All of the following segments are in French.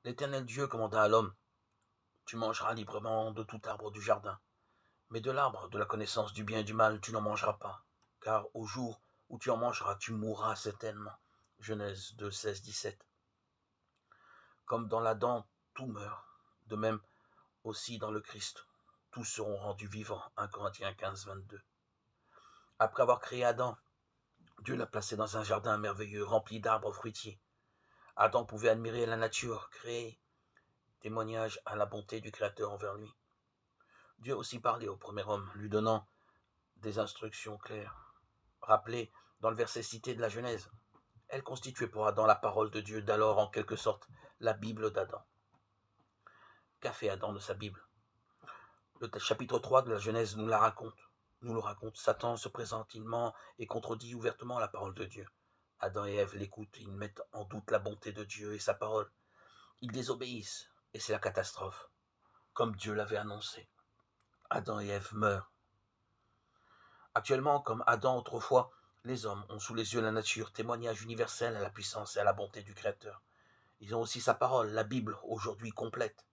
L'Éternel Dieu commanda à l'homme, tu mangeras librement de tout arbre du jardin, mais de l'arbre de la connaissance du bien et du mal, tu n'en mangeras pas, car au jour où tu en mangeras, tu mourras certainement. Genèse 2, 16, 17. Comme dans l'Adam, tout meurt, de même aussi dans le Christ, tous seront rendus vivants. 1 Corinthiens 15, 22. Après avoir créé Adam, Dieu l'a placé dans un jardin merveilleux, rempli d'arbres fruitiers. Adam pouvait admirer la nature créée, témoignage à la bonté du Créateur envers lui. Dieu a aussi parlé au premier homme, lui donnant des instructions claires. Rappelées dans le verset cité de la Genèse, elle constituait pour Adam la parole de Dieu, d'alors en quelque sorte la Bible d'Adam. Qu'a fait Adam de sa Bible? Le chapitre 3 de la Genèse nous le raconte. Satan se présente, il ment et contredit ouvertement la parole de Dieu. Adam et Ève l'écoutent, ils mettent en doute la bonté de Dieu et sa parole. Ils désobéissent, et c'est la catastrophe, comme Dieu l'avait annoncé. Adam et Ève meurent. Actuellement, comme Adam autrefois, les hommes ont sous les yeux la nature, témoignage universel à la puissance et à la bonté du Créateur. Ils ont aussi sa parole, la Bible, aujourd'hui complète.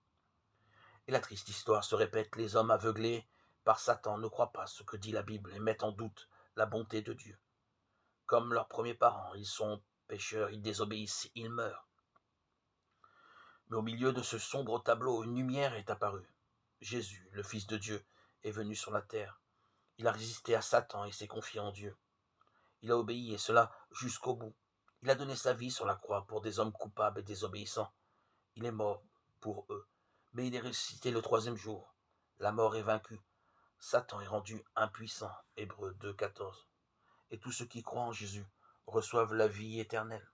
Et la triste histoire se répète, les hommes aveuglés par Satan ne croient pas ce que dit la Bible et mettent en doute la bonté de Dieu. Comme leurs premiers parents, ils sont pécheurs, ils désobéissent, ils meurent. Mais au milieu de ce sombre tableau, une lumière est apparue. Jésus, le Fils de Dieu, est venu sur la terre. Il a résisté à Satan et s'est confié en Dieu. Il a obéi, et cela jusqu'au bout. Il a donné sa vie sur la croix pour des hommes coupables et désobéissants. Il est mort pour eux, mais il est ressuscité le troisième jour. La mort est vaincue. Satan est rendu impuissant. Hébreux 2, 14. Et tous ceux qui croient en Jésus reçoivent la vie éternelle.